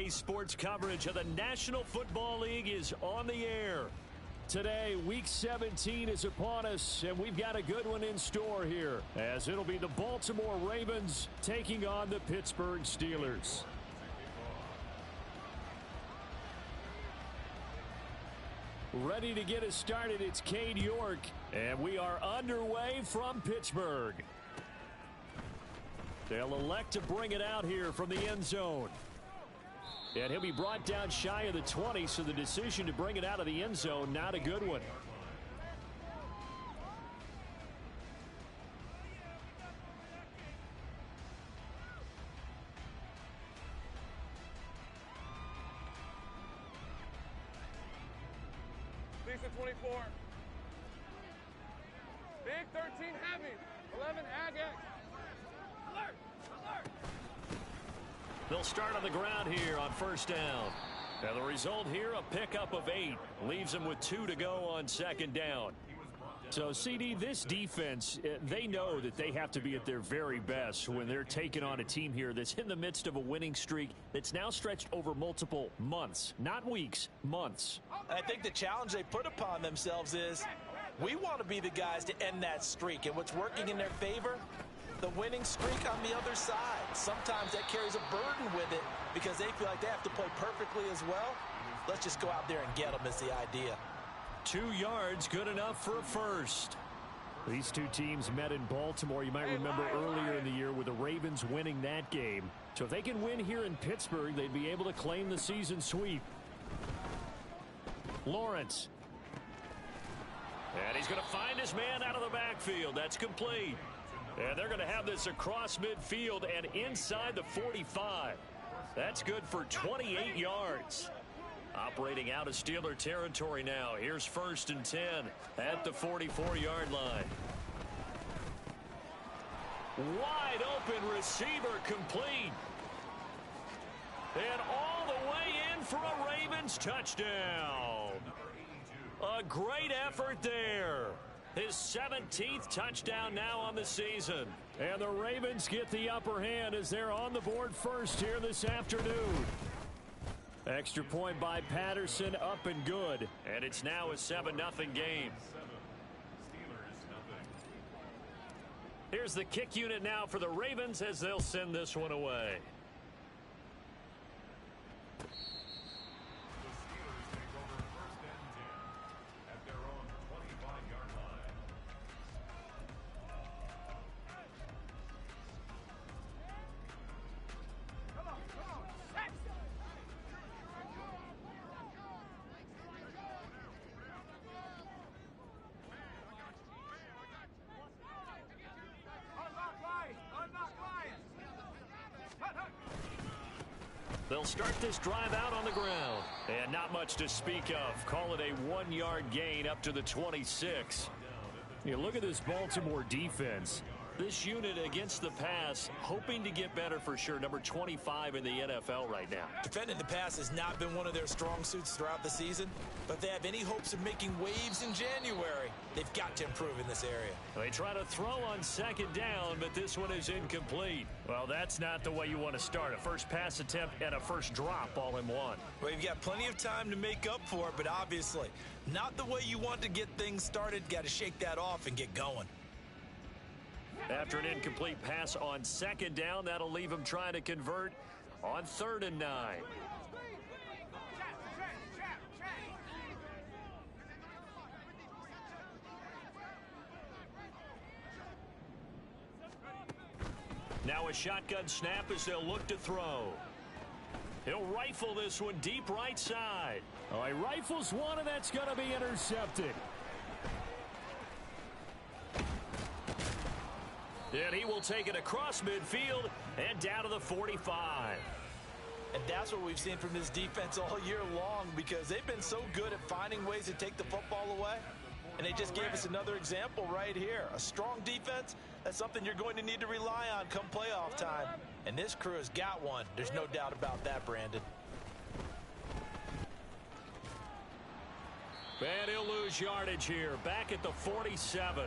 Today's sports coverage of the National Football League is on the air. Today, Week 17 is upon us, and we've got a good one in store here, as it'll be the Baltimore Ravens taking on the Pittsburgh Steelers. Ready to get us started, it's Cade York, and we are underway from Pittsburgh. They'll elect to bring it out here from the end zone. And he'll be brought down shy of the 20, so the decision to bring it out of the end zone, not a good one. Lisa 24. Big 13 heavy. 11 Ag-X. Alert! Alert! They'll start on the ground here on first down. And the result here, a pickup of 8. Leaves them with 2 to go on second down. So, CD, this defense, they know that they have to be at their very best when they're taking on a team here that's in the midst of a winning streak that's now stretched over multiple months. Not weeks, months. I think the challenge they put upon themselves is we want to be the guys to end that streak. And what's working in their favor? The winning streak on the other side. Sometimes that carries a burden with it because they feel like they have to play perfectly as well. Let's just go out there and get them is the idea. 2 yards, good enough for a first. These two teams met in Baltimore. You might remember earlier in the year with the Ravens winning that game. So if they can win here in Pittsburgh, they'd be able to claim the season sweep. Lawrence. And he's going to find his man out of the backfield. That's complete. And they're going to have this across midfield and inside the 45. That's good for 28 yards. Operating out of Steeler territory now. Here's first and 10 at the 44-yard line. Wide open receiver complete. And all the way in for a Ravens touchdown. A great effort there. His 17th touchdown now on the season. And the Ravens get the upper hand as they're on the board first here this afternoon. Extra point by Patterson, up and good. And it's now a 7-0 game. Here's the kick unit now for the Ravens as they'll send this one away. They'll start this drive out on the ground. And not much to speak of. Call it a 1-yard gain up to the 26. You look at this Baltimore defense. This unit against the pass, hoping to get better for sure. Number 25 in the NFL right now. Defending the pass has not been one of their strong suits throughout the season. But if they have any hopes of making waves in January, they've got to improve in this area. They try to throw on second down, but this one is incomplete. Well, that's not the way you want to start. A first pass attempt and a first drop all in one. Well, you've got plenty of time to make up for it, but obviously not the way you want to get things started. Got to shake that off and get going. After an incomplete pass on second down, that'll leave him trying to convert on 3rd and 9. Now a shotgun snap as they'll look to throw. He'll rifle this one deep right side. Oh, he rifles one, and that's going to be intercepted. And he will take it across midfield and down to the 45. And that's what we've seen from this defense all year long because they've been so good at finding ways to take the football away. And they just gave us another example right here. A strong defense, that's something you're going to need to rely on come playoff time. And this crew has got one. There's no doubt about that, Brandon. And he'll lose yardage here. Back at the 47.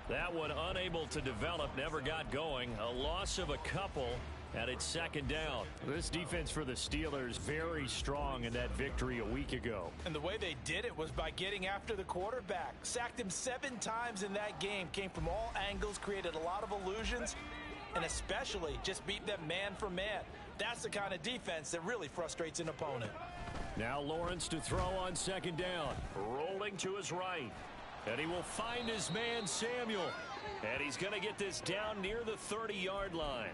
That one unable to develop, never got going. A loss of a couple. And it's second down. This defense for the Steelers very strong in that victory a week ago. And the way they did it was by getting after the quarterback. Sacked him 7 times in that game. Came from all angles, created a lot of illusions, and especially just beat them man for man. That's the kind of defense that really frustrates an opponent. Now Lawrence to throw on second down. Rolling to his right. And he will find his man Samuel. And he's going to get this down near the 30-yard line.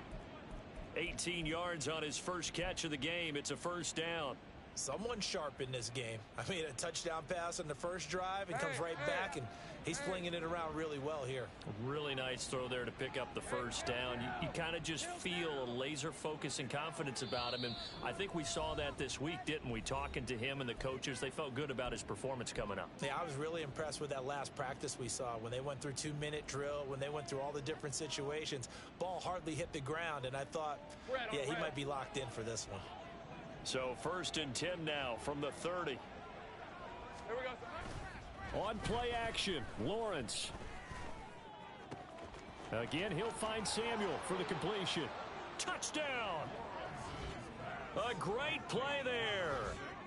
18 yards on his first catch of the game. It's a first down. Someone sharp in this game. I mean, a touchdown pass on the first drive and comes right back, and he's flinging it around really well here. Really nice throw there to pick up the first down. You kind of just feel a laser focus and confidence about him, and I think we saw that this week, didn't we? Talking to him and the coaches, they felt good about his performance coming up. Yeah, I was really impressed with that last practice we saw when they went through 2-minute drill, when they went through all the different situations. Ball hardly hit the ground, and I thought, yeah, he might be locked in for this one. So first and 10 now from the 30. Here we go. On play action, Lawrence. Again, he'll find Samuel for the completion. Touchdown! A great play there.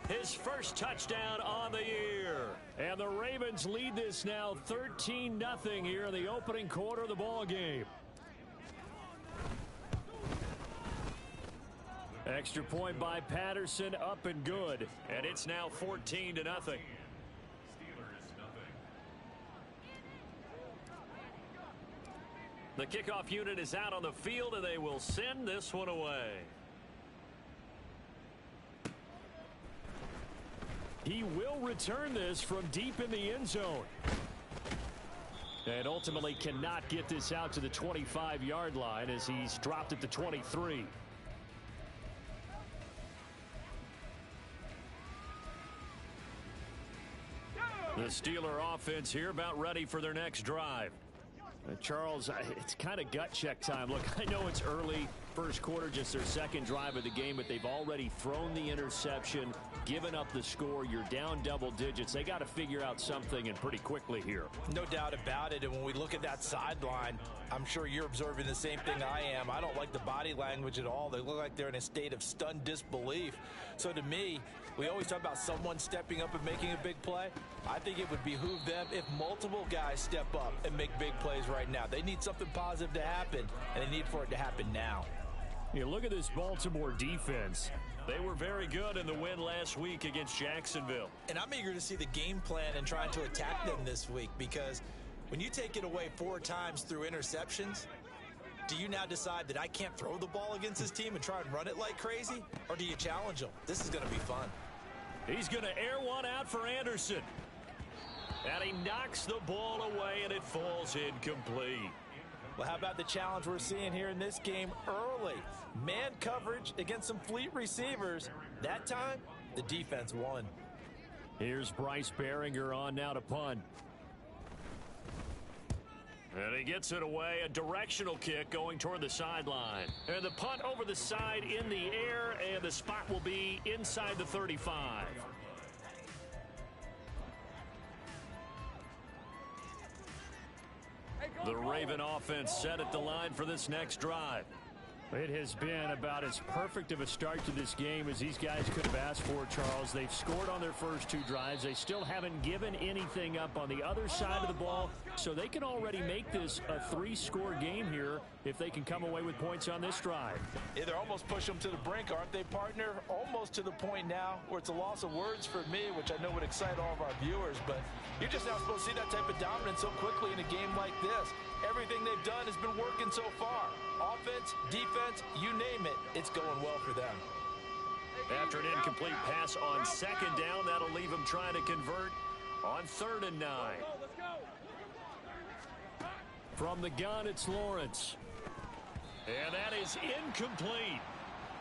His first touchdown on the year. And the Ravens lead this now 13-0 here in the opening quarter of the ball game. Extra point by Patterson, up and good. And it's now 14-0. The kickoff unit is out on the field, and they will send this one away. He will return this from deep in the end zone. And ultimately cannot get this out to the 25-yard line as he's dropped at the 23. The Steeler offense here about ready for their next drive. Charles, it's kind of gut check time. Look, I know it's early, first quarter, just their second drive of the game, but they've already thrown the interception, given up the score. You're down double digits. They got to figure out something, and pretty quickly here. No doubt about it. And when we look at that sideline, I'm sure you're observing the same thing I am. I don't like the body language at all. They look like they're in a state of stunned disbelief. So to me, we always talk about someone stepping up and making a big play. I think it would behoove them if multiple guys step up and make big plays right now. They need something positive to happen, and they need for it to happen now. You look at this Baltimore defense. They were very good in the win last week against Jacksonville. And I'm eager to see the game plan and trying to attack them this week, because when you take it away 4 times through interceptions, do you now decide that I can't throw the ball against this team and try and run it like crazy? Or do you challenge them? This is going to be fun. He's going to air one out for Anderson. And he knocks the ball away, and it falls incomplete. Well, how about the challenge we're seeing here in this game early? Man coverage against some fleet receivers. That time, the defense won. Here's Bryce Baringer on now to punt. And he gets it away, a directional kick going toward the sideline. And the punt over the side in the air, and the spot will be inside the 35. The Raven offense set at the line for this next drive. It has been about as perfect of a start to this game as these guys could have asked for, Charles. They've scored on their first 2 drives. They still haven't given anything up on the other side of the ball, so they can already make this a 3-score game here if they can come away with points on this drive. Yeah, they're almost pushing them to the brink, aren't they, partner? Almost to the point now where it's a loss of words for me, which I know would excite all of our viewers, but you're just not supposed to see that type of dominance so quickly in a game like this. Everything they've done has been working so far. Offense, defense, you name it, it's going well for them. After an incomplete pass on second down, that'll leave them trying to convert on 3rd and 9. From the gun, it's Lawrence. And that is incomplete.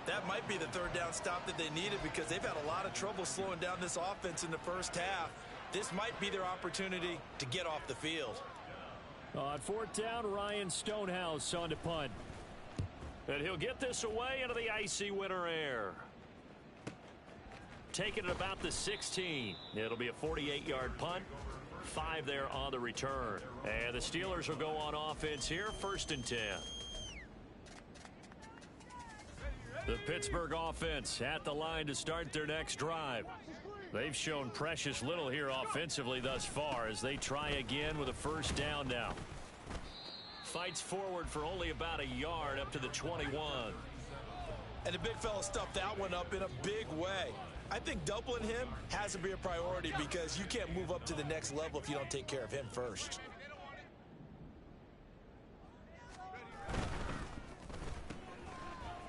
That might be the 3rd down stop that they needed, because they've had a lot of trouble slowing down this offense in the first half. This might be their opportunity to get off the field. On 4th down, Ryan Stonehouse on to punt. And he'll get this away into the icy winter air. Taking it about the 16. It'll be a 48-yard punt. 5 there on the return. And the Steelers will go on offense here, 1st and 10. The Pittsburgh offense at the line to start their next drive. They've shown precious little here offensively thus far as they try again with a first down now. Fights forward for only about a yard up to the 21. And the big fella stuffed that one up in a big way. I think doubling him has to be a priority because you can't move up to the next level if you don't take care of him first.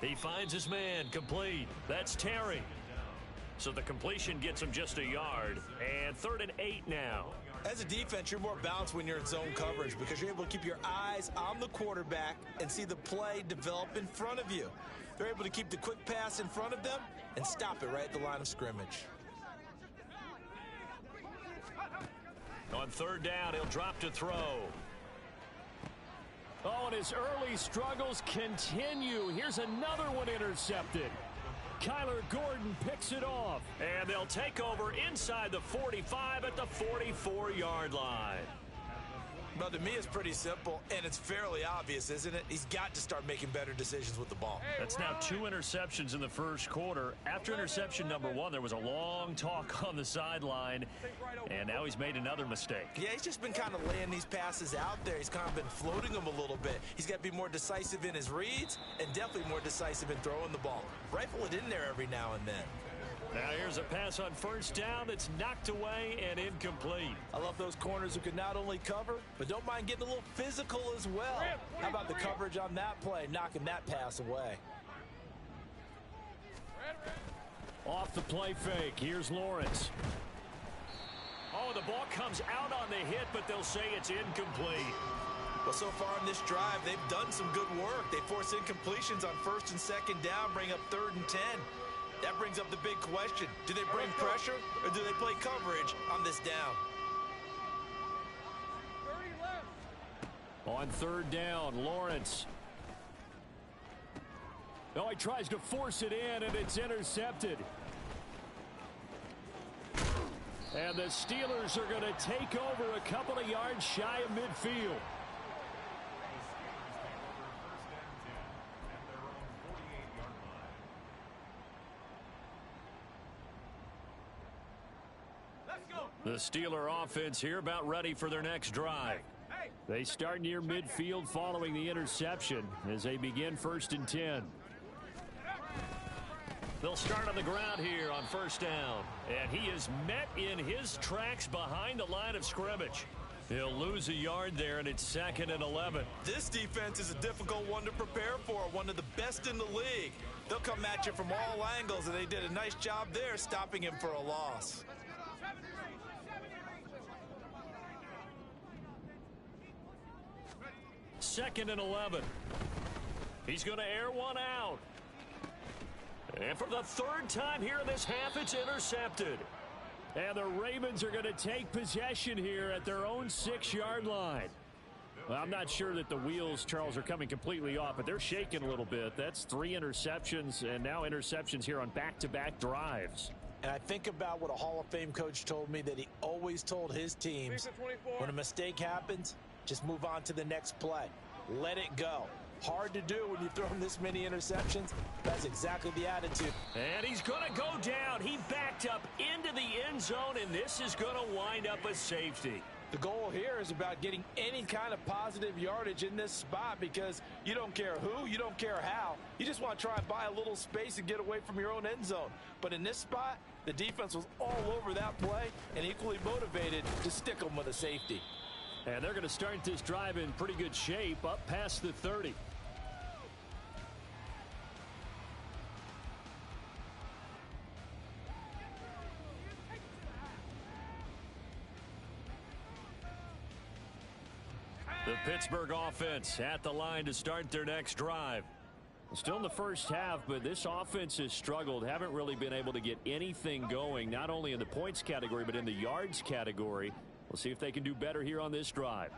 He finds his man, complete. That's Terry. So the completion gets him just a yard. And 3rd and 8 now. As a defense, you're more balanced when you're in zone coverage because you're able to keep your eyes on the quarterback and see the play develop in front of you. They're able to keep the quick pass in front of them and stop it right at the line of scrimmage. On 3rd down, he'll drop to throw. Oh, and his early struggles continue. Here's another one intercepted. Kyler Gordon picks it off. And they'll take over inside the 45 at the 44-yard line. Well, to me, it's pretty simple, and it's fairly obvious, isn't it? He's got to start making better decisions with the ball. That's now 2 interceptions in the first quarter. After interception number 1, there was a long talk on the sideline, and now he's made another mistake. Yeah, he's just been kind of laying these passes out there. He's kind of been floating them a little bit. He's got to be more decisive in his reads and definitely more decisive in throwing the ball. Rifle it in there every now and then. Now here's a pass on first down that's knocked away and incomplete. I love those corners who can not only cover, but don't mind getting a little physical as well. How about the coverage on that play, knocking that pass away? Off the play fake, here's Lawrence. Oh, the ball comes out on the hit, but they'll say it's incomplete. Well, so far in this drive, they've done some good work. They force incompletions on 1st and 2nd down, bring up 3rd and 10. That brings up the big question. Do they bring pressure or do they play coverage on this down? 30 left. On 3rd down, Lawrence. Oh, he tries to force it in, and it's intercepted. And the Steelers are going to take over a couple of yards shy of midfield. The Steeler offense here about ready for their next drive. They start near midfield following the interception as they begin 1st and 10. They'll start on the ground here on 1st down. And he is met in his tracks behind the line of scrimmage. He'll lose a yard there, and it's 2nd and 11. This defense is a difficult one to prepare for, one of the best in the league. They'll come at you from all angles, and they did a nice job there stopping him for a loss. Second and 11. He's going to air one out. And for the 3rd time here in this half, it's intercepted. And the Ravens are going to take possession here at their own 6-yard line. Well, I'm not sure that the wheels, Charles, are coming completely off, but they're shaking a little bit. That's 3 interceptions, and now interceptions here on back-to-back drives. And I think about what a Hall of Fame coach told me that he always told his teams, when a mistake happens, just move on to the next play. Let it go. Hard to do when you throw this many interceptions. That's exactly the attitude. And he's going to go down. He backed up into the end zone, and this is going to wind up a safety. The goal here is about getting any kind of positive yardage in this spot because you don't care who, you don't care how. You just want to try and buy a little space and get away from your own end zone. But in this spot, the defense was all over that play and equally motivated to stick them with a safety. And they're going to start this drive in pretty good shape up past the 30. The Pittsburgh offense at the line to start their next drive. Still in the first half, but this offense has struggled. Haven't really been able to get anything going, not only in the points category, but in the yards category. We'll see if they can do better here on this drive.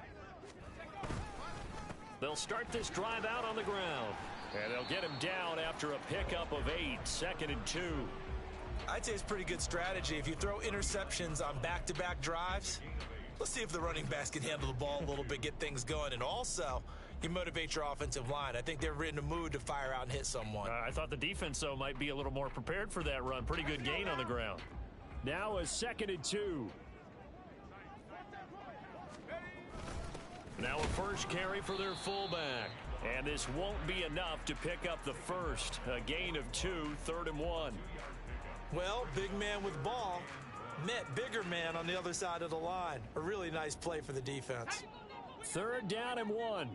They'll start this drive out on the ground. And they'll get him down after a pickup of 8, 2nd and 2. I'd say it's pretty good strategy. If you throw interceptions on back-to-back drives, let's see if the running backs can handle the ball a little bit, get things going. And also, He motivates your offensive line. I think they're in the mood to fire out and hit someone. I thought the defense, though, might be a little more prepared for that run. Pretty good gain on the ground. Now a 2nd and 2. Now a first carry for their fullback. And this won't be enough to pick up the first. A gain of 2, 3rd and 1. Well, big man with ball met bigger man on the other side of the line. A really nice play for the defense. 3rd down and 1.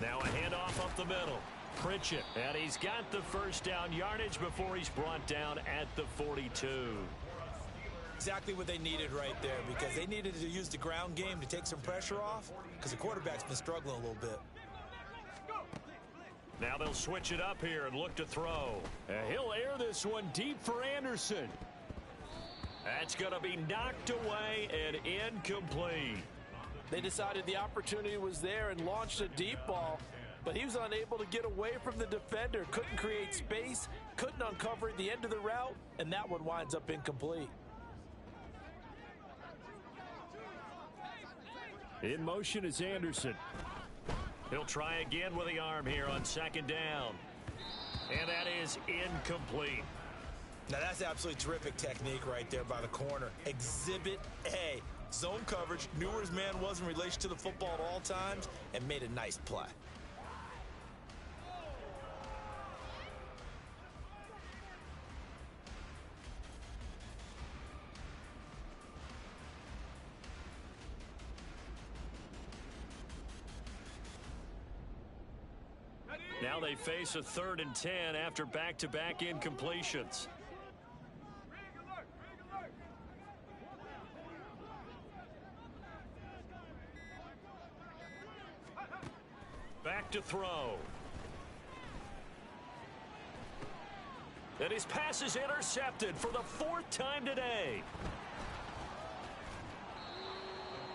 Now a handoff up the middle. Pritchett, and he's got the first down yardage before he's brought down at the 42. Exactly what they needed right there, because they needed to use the ground game to take some pressure off, because the quarterback's been struggling a little bit. Now they'll switch it up here and look to throw. He'll air this one deep for Anderson. That's going to be knocked away and incomplete. They decided the opportunity was there and launched a deep ball, but he was unable to get away from the defender, couldn't create space, couldn't uncover the end of the route, and that one winds up incomplete. In motion is Anderson. He'll try again with the arm here on 2nd down. And that is incomplete. Now that's absolutely terrific technique right there by the corner. Exhibit A. Zone coverage, knew where his man was in relation to the football at all times, and made a nice play. Now they face a 3rd and 10 after back-to-back incompletions. Back to throw. And his pass is intercepted for the 4th time today.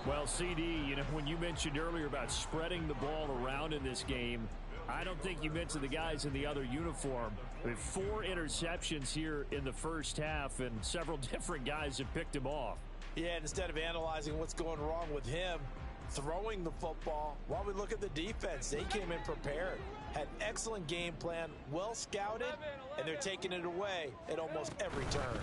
Well, CD, you know, when you mentioned earlier about spreading the ball around in this game, I don't think you mentioned the guys in the other uniform. With 4 interceptions here in the first half, and several different guys have picked him off. Yeah, instead of analyzing what's going wrong with him, throwing the football, while we look at the defense, they came in prepared, had excellent game plan, well scouted, and they're taking it away at almost every turn.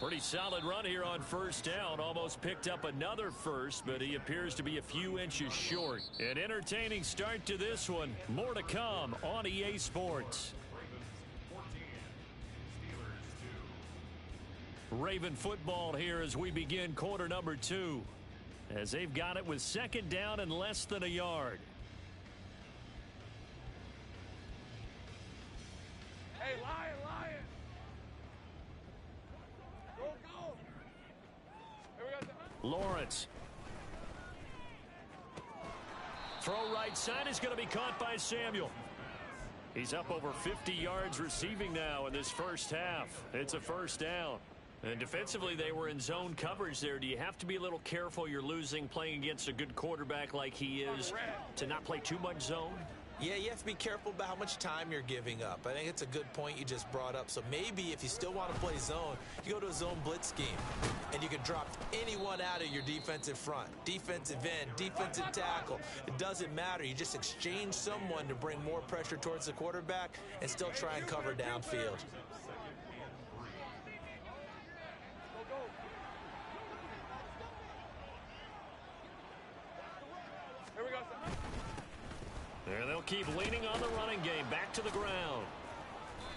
Pretty solid run here on 1st down. Almost picked up another first, but he appears to be a few inches short. An entertaining start to this one. More to come on EA Sports. Raven football here as we begin quarter number 2. As they've got it with 2nd down and less than a yard. Hey, Lion, Lion. Go, go. Here we go. Lawrence. Throw right side is going to be caught by Samuel. He's up over 50 yards receiving now in this first half. It's a 1st down. And defensively, they were in zone coverage there. Do you have to be a little careful you're losing playing against a good quarterback like he is to not play too much zone? Yeah, you have to be careful about how much time you're giving up. I think it's a good point you just brought up. So maybe if you still want to play zone, you go to a zone blitz scheme, and you can drop anyone out of your defensive front, defensive end, defensive tackle. It doesn't matter. You just exchange someone to bring more pressure towards the quarterback and still try and cover downfield. And they'll keep leaning on the running game. Back to the ground.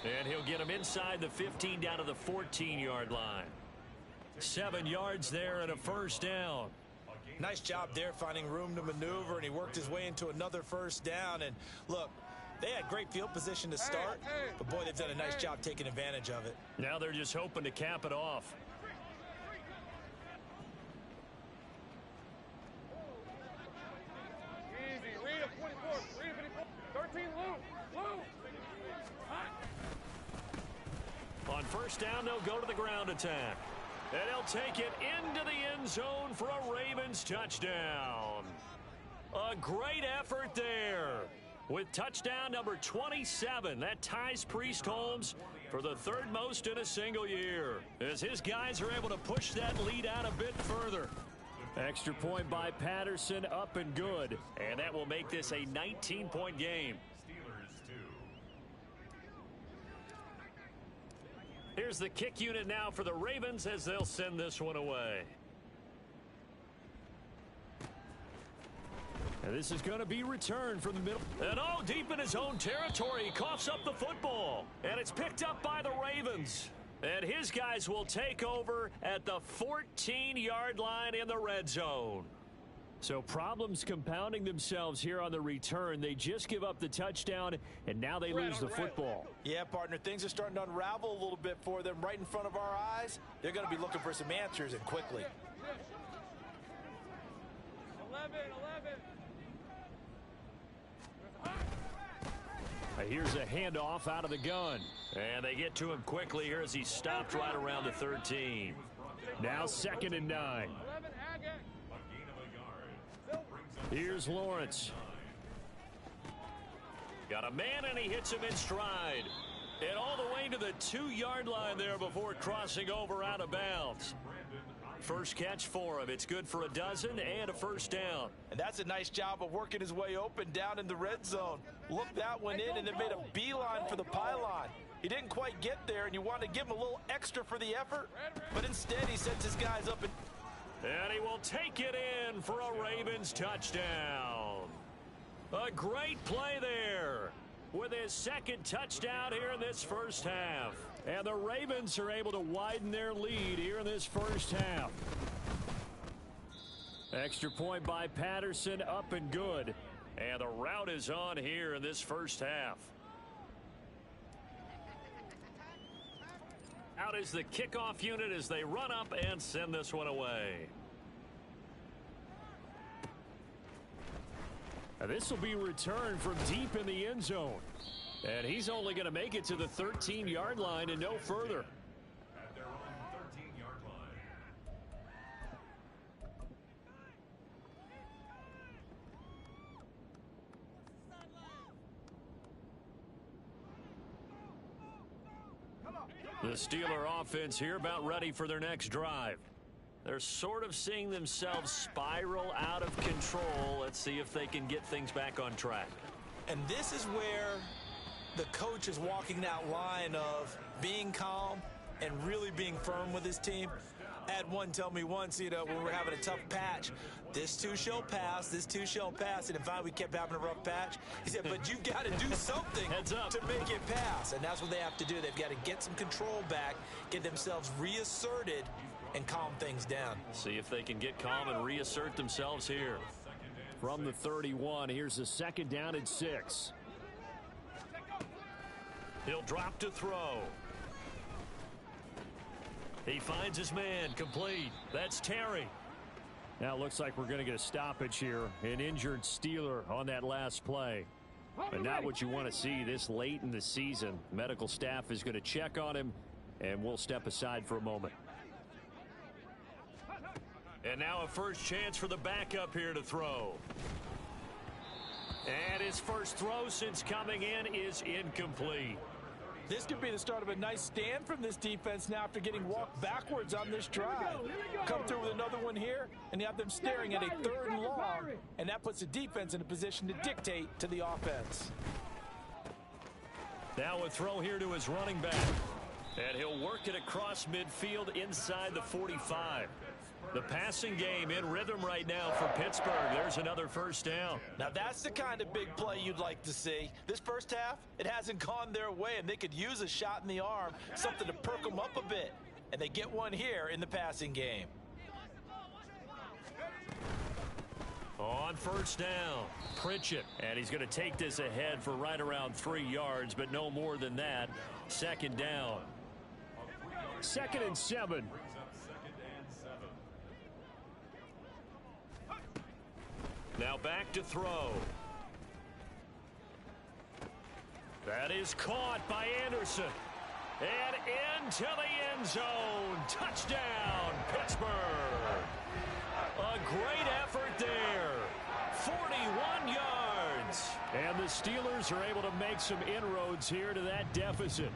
And he'll get him inside the 15 down to the 14-yard line. 7 yards there and a 1st down. Nice job there finding room to maneuver, and he worked his way into another 1st down. And look, they had great field position to start, but boy, they've done a nice job taking advantage of it. Now they're just hoping to cap it off. On 1st down, they'll go to the ground attack. And he'll take it into the end zone for a Ravens touchdown. A great effort there. with touchdown number 27. That ties Priest Holmes for the third most in a single year, as his guys are able to push that lead out a bit further. Extra point by Patterson, up and good. And that will make this a 19-point game. Here's the kick unit now for the Ravens as they'll send this one away. And this is going to be returned from the middle. And deep in his own territory, he coughs up the football. And it's picked up by the Ravens. And his guys will take over at the 14-yard line in the red zone. So problems compounding themselves here on the return. They just give up the touchdown, and now they lose the football. Yeah, partner, things are starting to unravel a little bit for them right in front of our eyes. They're going to be looking for some answers, and quickly. 11. Here's a handoff out of the gun. And they get to him quickly here as he stopped right around the 13. Now 2nd and 9. Here's Lawrence. Got a man, and he hits him in stride. And all the way to the 2-yard line there before crossing over out of bounds. First catch for him. It's good for a dozen and a first down. And that's a nice job of working his way open down in the red zone. Looked that one in and then made a beeline for the pylon. He didn't quite get there, and you wanted to give him a little extra for the effort. But instead, he sets his guys up. And he will take it in for a Ravens touchdown. A great play there with his second touchdown here in this first half. And the Ravens are able to widen their lead here in this first half. Extra point by Patterson, up and good. And the route is on here in this first half. Out is the kickoff unit as they run up and send this one away. And this will be returned from deep in the end zone. And he's only going to make it to the 13-yard line and no further. At their own 13-yard line. The Steeler offense here about ready for their next drive. They're sort of seeing themselves spiral out of control. Let's see if they can get things back on track. And this is where the coach is walking that line of being calm and really being firm with his team. I had one tell me once, when we were having a tough patch, this too shall pass, this too shall pass. And in fact, we kept having a rough patch. He said, but you've got to do something to make it pass. And that's what they have to do. They've got to get some control back, get themselves reasserted, and calm things down. See if they can get calm and reassert themselves here. From the 31, here's a 2nd down and 6. He'll drop to throw. He finds his man, complete. That's Terry. Now it looks like we're going to get a stoppage here. An injured Steeler on that last play. But not what you want to see this late in the season. Medical staff is going to check on him, and we'll step aside for a moment. And now a first chance for the backup here to throw. And his first throw since coming in is incomplete. This could be the start of a nice stand from this defense now after getting walked backwards on this drive. Come through with another one here, and you have them staring at a 3rd and long, and that puts the defense in a position to dictate to the offense. Now a throw here to his running back. And he'll work it across midfield inside the 45. The passing game in rhythm right now for Pittsburgh. There's another first down. Now that's the kind of big play you'd like to see. This first half, it hasn't gone their way, and they could use a shot in the arm, something to perk them up a bit. And they get one here in the passing game. On first down, Pritchett. And he's going to take this ahead for right around 3 yards, but no more than that. 2nd down. 2nd and 7. Now back to throw. That is caught by Anderson. And into the end zone. Touchdown, Pittsburgh. A great effort there. 41 yards. And the Steelers are able to make some inroads here to that deficit.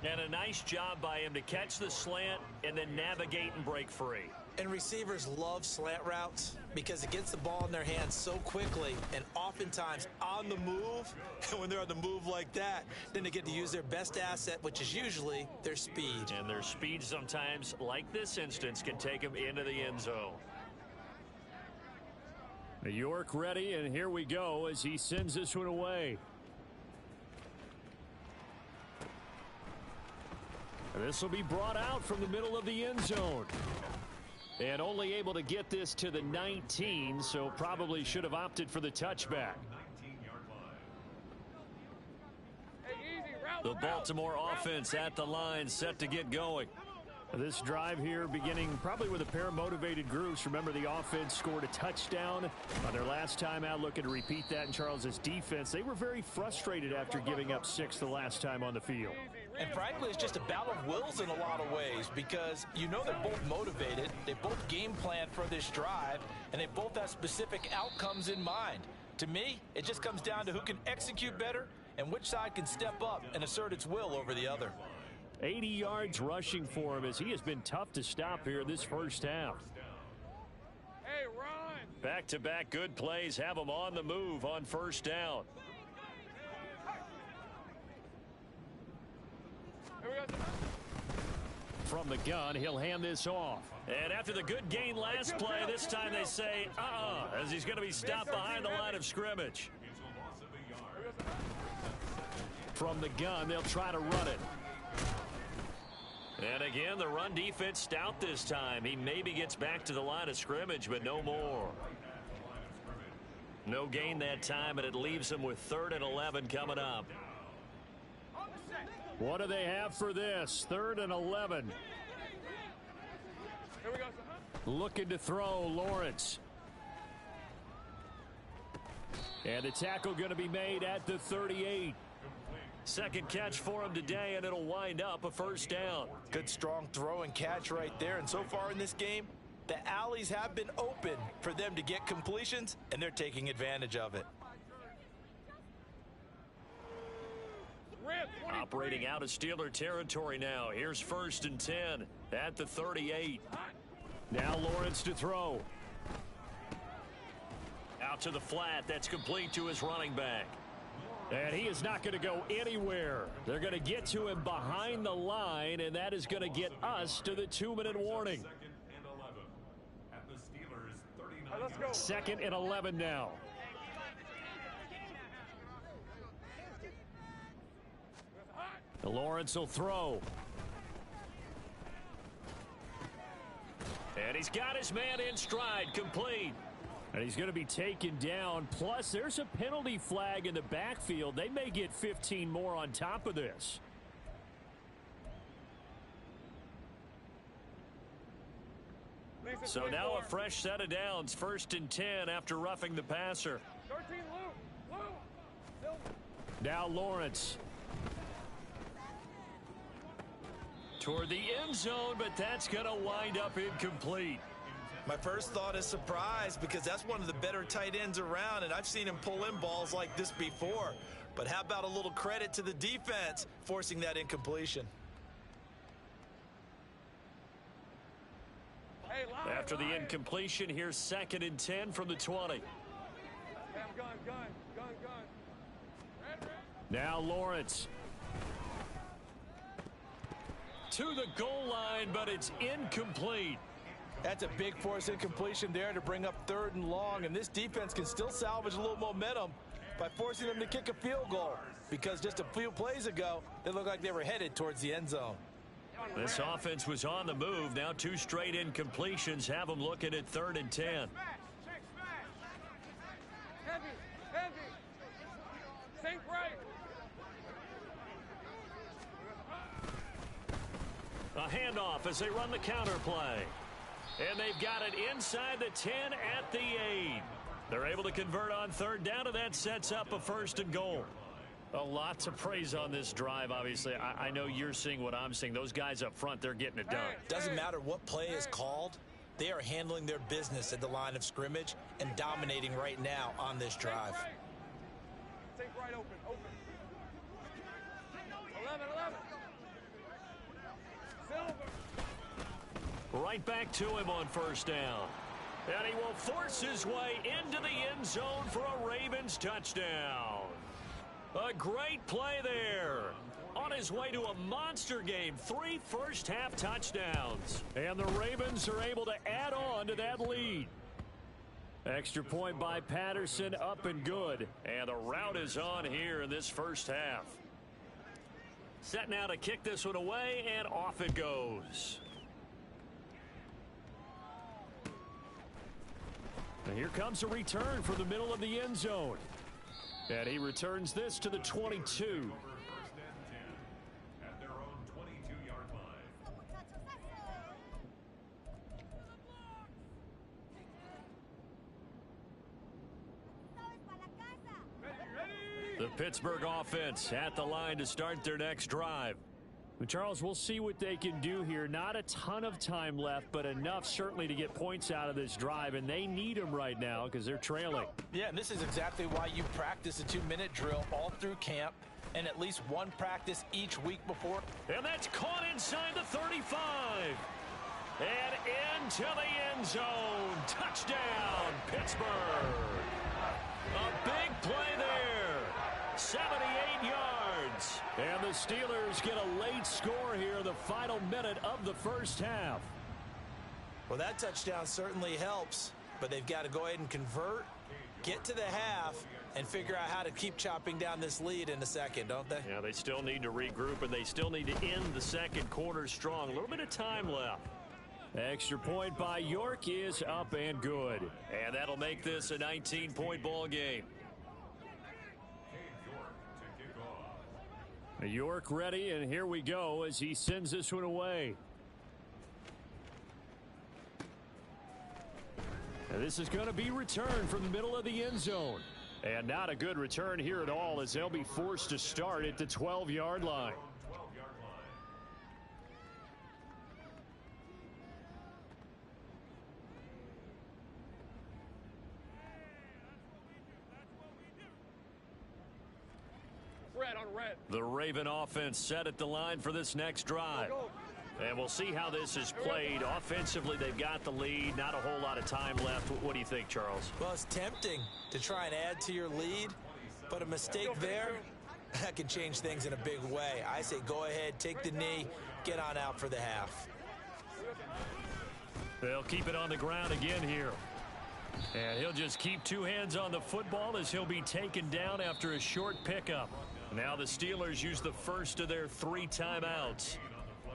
And a nice job by him to catch the slant and then navigate and break free. And receivers love slant routes because it gets the ball in their hands so quickly and oftentimes on the move. And when they're on the move like that, then they get to use their best asset, which is usually their speed. And their speed sometimes, like this instance, can take them into the end zone. York ready, and here we go as he sends this one away. This will be brought out from the middle of the end zone. And only able to get this to the 19, so probably should have opted for the touchback. 19-yard line. Hey, easy, route, The Baltimore offense at the line, set to get going. This drive here beginning probably with a pair of motivated groups. Remember, the offense scored a touchdown on their last time out. Looking to repeat that in Charles's defense. They were very frustrated after giving up 6 the last time on the field. And frankly, it's just a battle of wills in a lot of ways because you know they're both motivated, they both game plan for this drive, and they both have specific outcomes in mind. To me, it just comes down to who can execute better and which side can step up and assert its will over the other. 80 yards rushing for him as he has been tough to stop here this first half. Hey, run. Back-to-back good plays have him on the move on first down. Here we go. From the gun, he'll hand this off. And after the good gain last play, this time they say, as he's going to be stopped behind the line of scrimmage. It's a loss of a yard. From the gun, they'll try to run it. And again, the run defense stout this time. He maybe gets back to the line of scrimmage, but no more. No gain that time, and it leaves him with 3rd and 11 coming up. What do they have for this? 3rd and 11. Here we go. Looking to throw, Lawrence. And the tackle going to be made at the 38. Second catch for him today, and it'll wind up a first down. Good strong throw and catch right there. And so far in this game, the alleys have been open for them to get completions, and they're taking advantage of it. Operating out of Steeler territory now. Here's 1st and 10 at the 38. Now Lawrence to throw. Out to the flat. That's complete to his running back. And he is not going to go anywhere. They're going to get to him behind the line, and that is going to get us to the 2-minute warning. 2nd and 11 at the Steelers' 39. Let's go. 2nd and 11 now. Lawrence will throw. And he's got his man in stride, complete. And he's going to be taken down. Plus, there's a penalty flag in the backfield. They may get 15 more on top of this. So now a fresh set of downs. 1st and 10 after roughing the passer. 13, Lou. Now Lawrence. Toward the end zone, but that's going to wind up incomplete. My first thought is surprise because that's one of the better tight ends around, and I've seen him pull in balls like this before. But how about a little credit to the defense forcing that incompletion? Hey, line, After the incompletion, here's 2nd and 10 from the 20. Gun. Red. Now Lawrence. To the goal line, but it's incomplete. That's a big force incompletion there to bring up 3rd and long, and this defense can still salvage a little momentum by forcing them to kick a field goal because just a few plays ago, they looked like they were headed towards the end zone. This offense was on the move. Now 2 straight incompletions have them looking at 3rd and 10. Heavy. Sink right. A handoff as they run the counter play. And they've got it inside the 10 at the 8. They're able to convert on 3rd down, and that sets up a 1st and goal. A lot to praise on this drive, obviously. I know you're seeing what I'm seeing. Those guys up front, they're getting it done. Doesn't matter what play is called. They are handling their business at the line of scrimmage and dominating right now on this drive. Take right open. 11. Silver. Right back to him on first down. And he will force his way into the end zone for a Ravens touchdown. A great play there. On his way to a monster game, 3 first-half touchdowns. And the Ravens are able to add on to that lead. Extra point by Patterson, up and good. And the route is on here in this first half. Set now to kick this one away, and off it goes. And here comes a return from the middle of the end zone. And he returns this to the 22. First and 10 at their own 22-yard line. The Pittsburgh offense at the line to start their next drive. Charles, we'll see what they can do here. Not a ton of time left, but enough certainly to get points out of this drive, and they need them right now because they're trailing. Yeah, and this is exactly why you practice a 2-minute drill all through camp and at least one practice each week before. And that's caught inside the 35. And into the end zone. Touchdown, Pittsburgh. A big play there. 78 yards. And the Steelers get a late score here in the final minute of the first half. Well, that touchdown certainly helps, but they've got to go ahead and convert, get to the half, and figure out how to keep chopping down this lead in the second, don't they? Yeah, they still need to regroup, and they still need to end the second quarter strong. A little bit of time left. Extra point by York is up and good. And that'll make this a 19-point ball game. York ready, and here we go as he sends this one away. And this is going to be returned from the middle of the end zone. And not a good return here at all as they'll be forced to start at the 12-yard line. Red on red. The Raven offense set at the line for this next drive. And we'll see how this is played. Offensively, they've got the lead. Not a whole lot of time left. What do you think, Charles? Well, it's tempting to try and add to your lead, but a mistake there, that can change things in a big way. I say go ahead, take the knee, get on out for the half. They'll keep it on the ground again here. And he'll just keep 2 hands on the football as he'll be taken down after a short pickup. Now the Steelers use the first of their 3 timeouts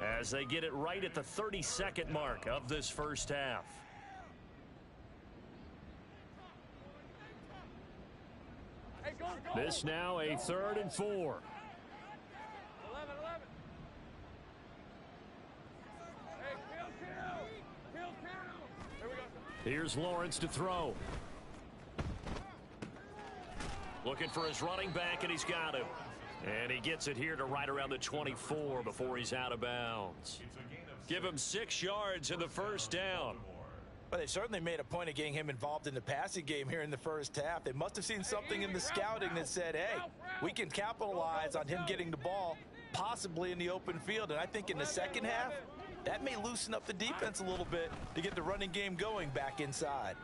as they get it right at the 32nd mark of this first half. Hey, go. This now a 3rd and 4. 11. Hey, kill. There we go. Here's Lawrence to throw. Looking for his running back, and he's got him. And he gets it here to right around the 24 before he's out of bounds. Give him 6 yards in the first down. Well, they certainly made a point of getting him involved in the passing game here in the first half. They must have seen something in the scouting that said, hey, we can capitalize on him getting the ball possibly in the open field. And I think in the second half, that may loosen up the defense a little bit to get the running game going back inside.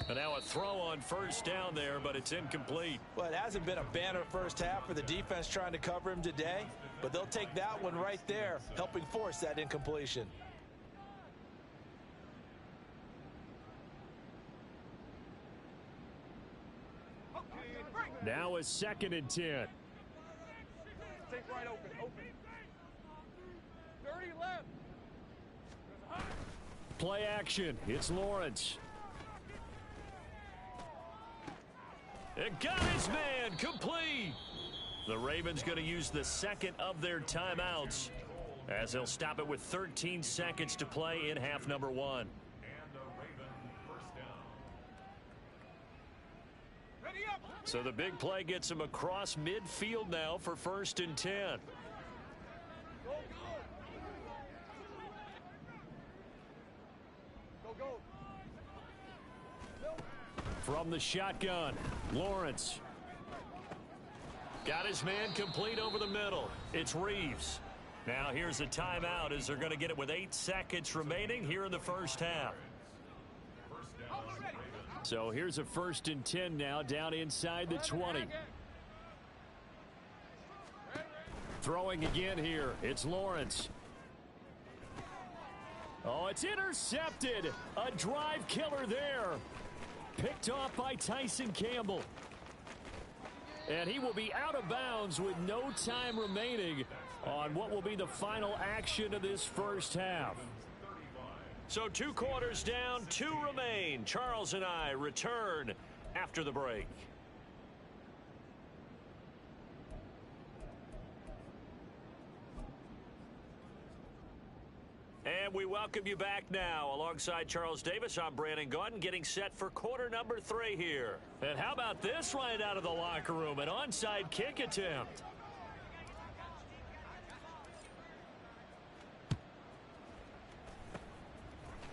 And now a throw on first down there, but it's incomplete. Well, it hasn't been a banner first half for the defense trying to cover him today, but they'll take that one right there, helping force that incompletion. Now a 2nd and 10. Take right open. 30 left. Play action. It's Lawrence. It got his man complete. The Ravens going to use the 2nd of their timeouts as they'll stop it with 13 seconds to play in half number 1. And a Raven first down. Ready up. So the big play gets him across midfield now for 1st and 10. Go. From the shotgun, Lawrence. Got his man complete over the middle. It's Reeves. Now here's a timeout as they're going to get it with 8 seconds remaining here in the first half. So here's a 1st and 10 now down inside the 20. Throwing again here. It's Lawrence. Oh, it's intercepted. A drive killer there. Picked off by Tyson Campbell. And he will be out of bounds with no time remaining on what will be the final action of this first half. So 2 quarters down, 2 remain. Charles and I return after the break. And we welcome you back now. Alongside Charles Davis, I'm Brandon Gaudin, getting set for quarter number 3 here. And how about this right out of the locker room? An onside kick attempt.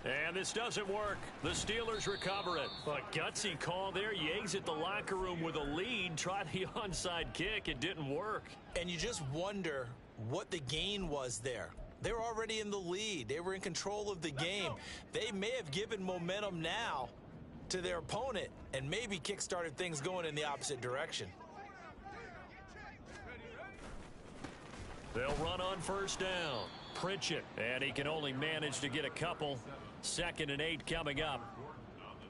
And this doesn't work. The Steelers recover it. A gutsy call there. You exit the locker room with a lead. Try the onside kick. It didn't work. And you just wonder what the gain was there. They were already in the lead. They were in control of the game. They may have given momentum now to their opponent and maybe kick-started things going in the opposite direction. They'll run on first down. Pritchett. And he can only manage to get a couple. 2nd and 8 coming up.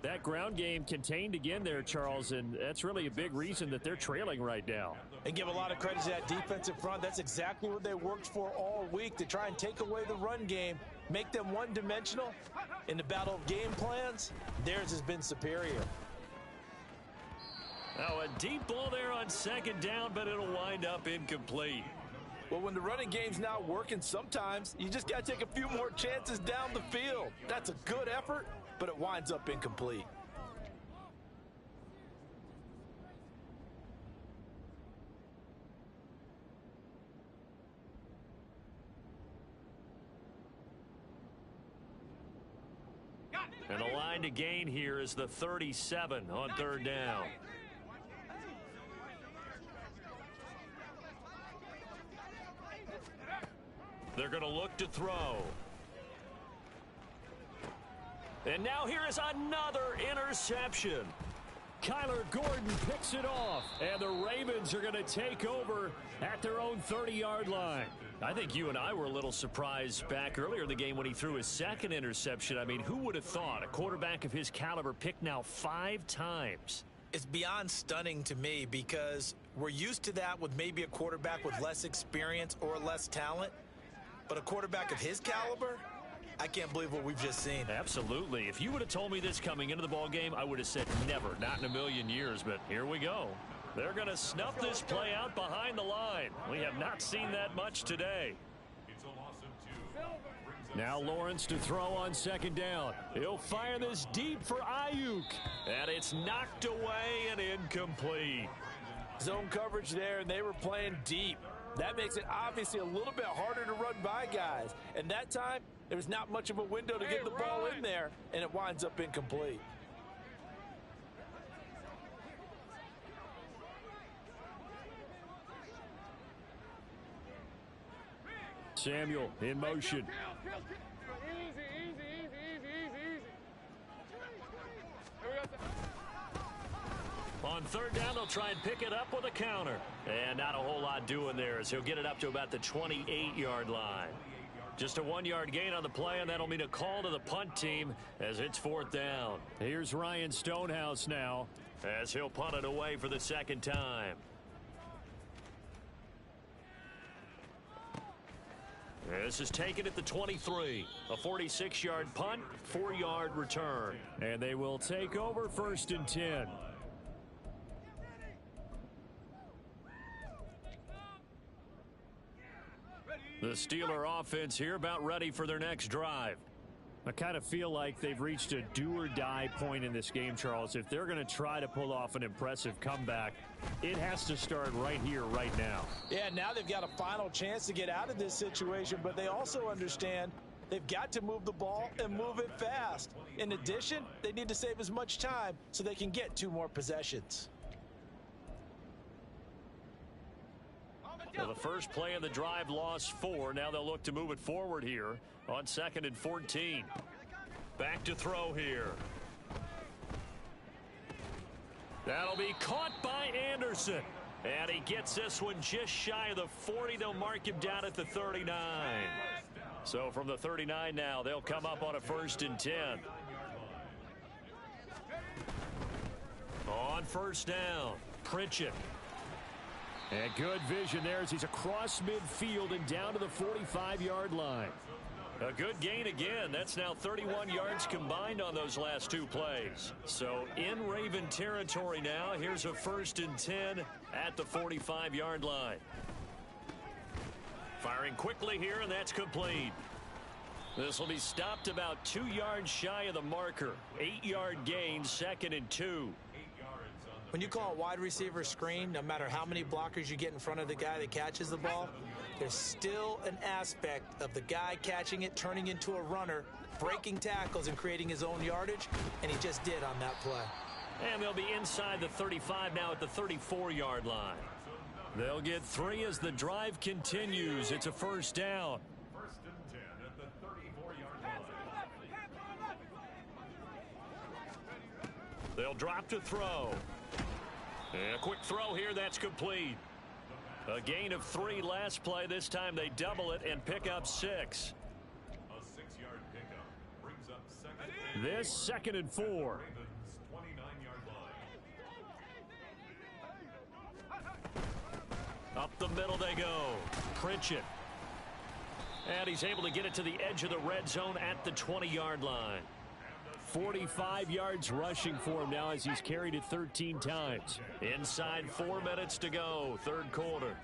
That ground game contained again there, Charles, and that's really a big reason that they're trailing right now. And give a lot of credit to that defensive front. That's exactly what they worked for all week, to try and take away the run game, make them one-dimensional. In the battle of game plans, theirs has been superior. Now a deep ball there on 2nd down, but it'll wind up incomplete. Well, when the running game's not working, sometimes you just got to take a few more chances down the field. That's a good effort, but it winds up incomplete. And the line to gain here is the 37 on 3rd down. They're going to look to throw. And now here is another interception. Kyler Gordon picks it off, and the Ravens are going to take over at their own 30-yard line. I think you and I were a little surprised back earlier in the game when he threw his 2nd interception. I mean, who would have thought a quarterback of his caliber picked now 5 times? It's beyond stunning to me because we're used to that with maybe a quarterback with less experience or less talent. But a quarterback of his caliber, I can't believe what we've just seen. Absolutely. If you would have told me this coming into the ball game, I would have said never, not in a million years. But here we go. They're going to snuff this play out behind the line. We have not seen that much today. It's a loss of 2. Now Lawrence to throw on 2nd down. He'll fire this deep for Ayuk. And it's knocked away and incomplete. Zone coverage there, and they were playing deep. That makes it obviously a little bit harder to run by guys. And that time, there was not much of a window to get the ball in there, and it winds up incomplete. Samuel in motion. On 3rd down, they'll try and pick it up with a counter. And not a whole lot doing there as he'll get it up to about the 28-yard line. Just a 1-yard gain on the play, and that'll mean a call to the punt team as it's 4th down. Here's Ryan Stonehouse now as he'll punt it away for the 2nd time. This is taken at the 23. A 46-yard punt, 4-yard return. And they will take over 1st and 10. The Steeler offense here about ready for their next drive. I kind of feel like they've reached a do-or-die point in this game, Charles. If they're going to try to pull off an impressive comeback, it has to start right here, right now. Yeah, now they've got a final chance to get out of this situation, but they also understand They've got to move the ball and move it fast. In addition, they need to save as much time so they can get 2 more possessions. Well, the first play of the drive lost 4. Now they'll look to move it forward here on 2nd and 14. Back to throw here. That'll be caught by Anderson. And he gets this one just shy of the 40. They'll mark him down at the 39. So from the 39 now, they'll come up on a 1st and 10. On 1st down, Pritchett. And good vision there as he's across midfield and down to the 45-yard line. A good gain again. That's now 31 yards combined on those last 2 plays. So in Raven territory now. Here's a 1st and 10 at the 45-yard line. Firing quickly here, and that's complete. This will be stopped about 2 yards shy of the marker. 8-yard gain, 2nd and 2. When you call a wide receiver screen, no matter how many blockers you get in front of the guy that catches the ball, there's still an aspect of the guy catching it, turning into a runner, breaking tackles and creating his own yardage, and he just did on that play. And they'll be inside the 35 now at the 34-yard line. They'll get 3 as the drive continues. It's a 1st down. 1st and 10 at the 34-yard line. They'll drop to throw. And a quick throw here, that's complete. A gain of 3 last play. This time they double it and pick up 6. A 6-yard pickup brings up 2nd. This 2nd and 4. Ravens 29-yard line. Up the middle they go. Pritchett. And he's able to get it to the edge of the red zone at the 20-yard line. 45 yards rushing for him now as he's carried it 13 times. Inside 4 minutes to go, 3rd quarter.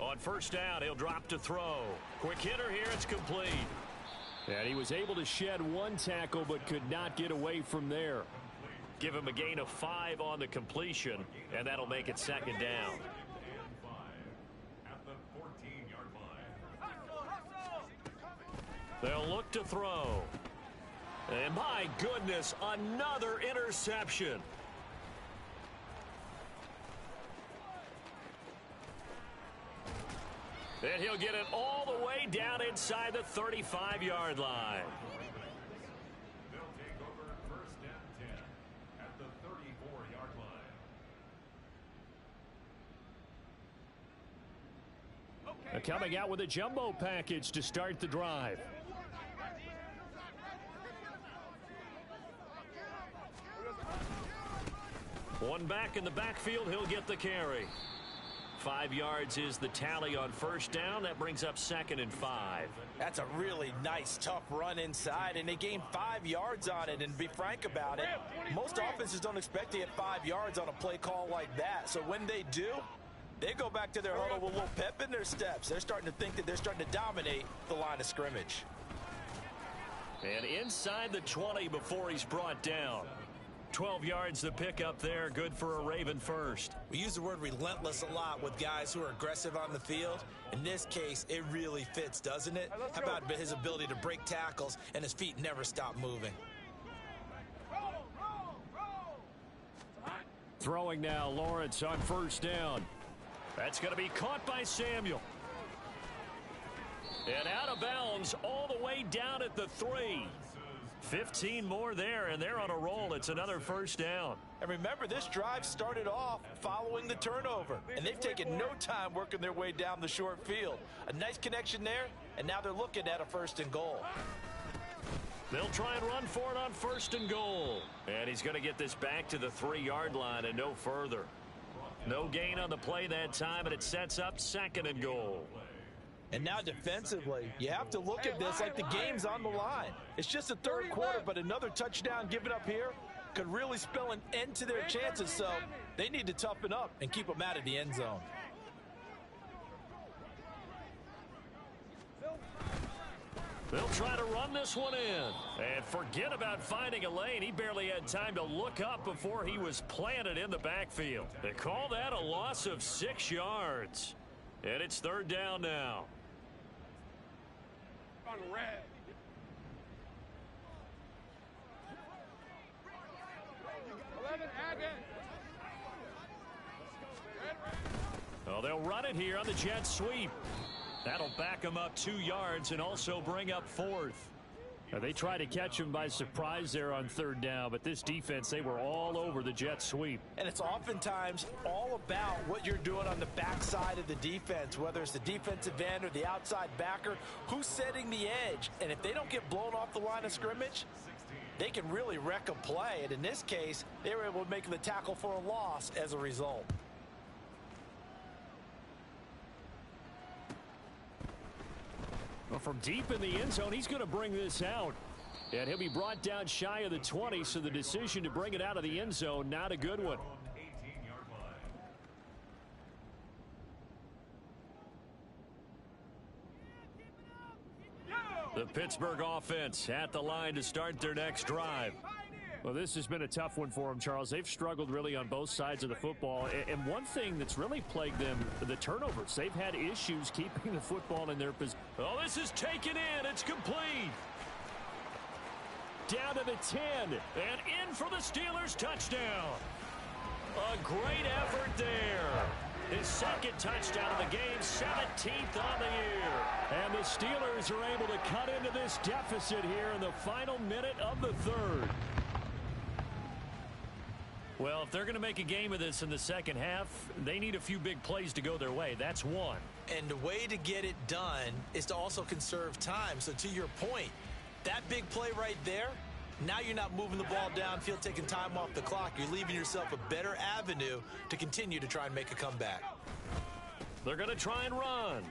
On 1st down, he'll drop to throw. Quick hitter here, it's complete. And he was able to shed 1 tackle but could not get away from there. Give him a gain of 5 on the completion, and that'll make it 2nd down. And 5 at the 14-yard line. They'll look to throw. And my goodness, another interception. And he'll get it all the way down inside the 35-yard line. They'll take over 1st and 10 at the 34-yard line. Coming out with a jumbo package to start the drive. One back in the backfield, he'll get the carry. 5 yards is the tally on 1st down. That brings up 2nd and 5. That's a really nice, tough run inside, and they gained 5 yards on it. And to be frank about it, most offenses don't expect to get 5 yards on a play call like that. So when they do, they go back to their huddle with a little pep in their steps. They're starting to think that they're starting to dominate the line of scrimmage. And inside the 20 before he's brought down. 12 yards to pick up there. Good for a Raven first. We use the word relentless a lot with guys who are aggressive on the field. In this case, it really fits, doesn't it? How about his ability to break tackles and his feet never stop moving? Throwing now, Lawrence on 1st down. That's going to be caught by Samuel. And out of bounds all the way down at the 3. 15 more there, and they're on a roll. It's another 1st down. And remember, this drive started off following the turnover, and they've taken no time working their way down the short field. A nice connection there, and now they're looking at a 1st and goal. They'll try and run for it on 1st and goal. And he's going to get this back to the 3-yard line and no further. No gain on the play that time, and it sets up 2nd and goal. And now defensively, you have to look at this like the game's on the line. It's just the 3rd quarter, but another touchdown given up here could really spell an end to their chances. So they need to toughen up and keep them out of the end zone. They'll try to run this one in. And forget about finding a lane. He barely had time to look up before he was planted in the backfield. They call that a loss of 6 yards. And it's 3rd down now. on red. Add it. Well, they'll run it here on the jet sweep. That'll back them up 2 yards and also bring up 4th. They tried to catch him by surprise there on 3rd down, but this defense, they were all over the jet sweep. And it's oftentimes all about what you're doing on the backside of the defense, whether it's the defensive end or the outside backer, who's setting the edge. And if they don't get blown off the line of scrimmage, they can really wreck a play. And in this case, they were able to make the tackle for a loss as a result. Well, from deep in the end zone, he's going to bring this out. And he'll be brought down shy of the 20, so the decision to bring it out of the end zone, not a good one. The Pittsburgh offense at the line to start their next drive. Well, this has been a tough one for them, Charles. They've struggled really on both sides of the football. And one thing that's really plagued them, the turnovers. They've had issues keeping the football in their position. Oh, this is taken in. It's complete. Down to the 10. And in for the Steelers touchdown. A great effort there. His second touchdown of the game, 17th on the year. And the Steelers are able to cut into this deficit here in the final minute of the 3rd. Well, if they're going to make a game of this in the second half, they need a few big plays to go their way. That's one. And the way to get it done is to also conserve time. So to your point, that big play right there, now you're not moving the ball downfield, taking time off the clock. You're leaving yourself a better avenue to continue to try and make a comeback. They're going to try and run.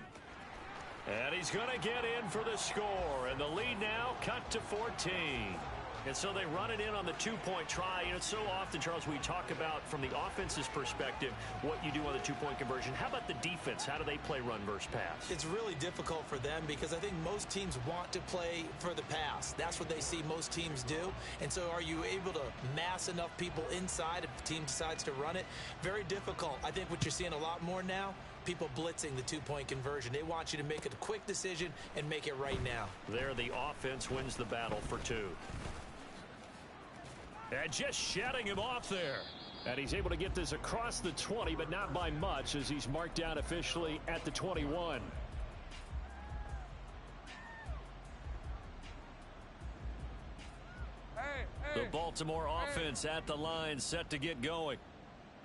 And he's going to get in for the score. And the lead now cut to 14. And so they run it in on the 2-point try. You know, so often, Charles, we talk about from the offense's perspective what you do on the 2-point conversion. How about the defense? How do they play run versus pass? It's really difficult for them because I think most teams want to play for the pass. That's what they see most teams do. And so are you able to mass enough people inside if the team decides to run it? Very difficult. I think what you're seeing a lot more now, people blitzing the 2-point conversion. They want you to make a quick decision and make it right now. There, the offense wins the battle for 2. And just shutting him off there. And he's able to get this across the 20, but not by much as he's marked down officially at the 21. The Baltimore offense at the line set to get going.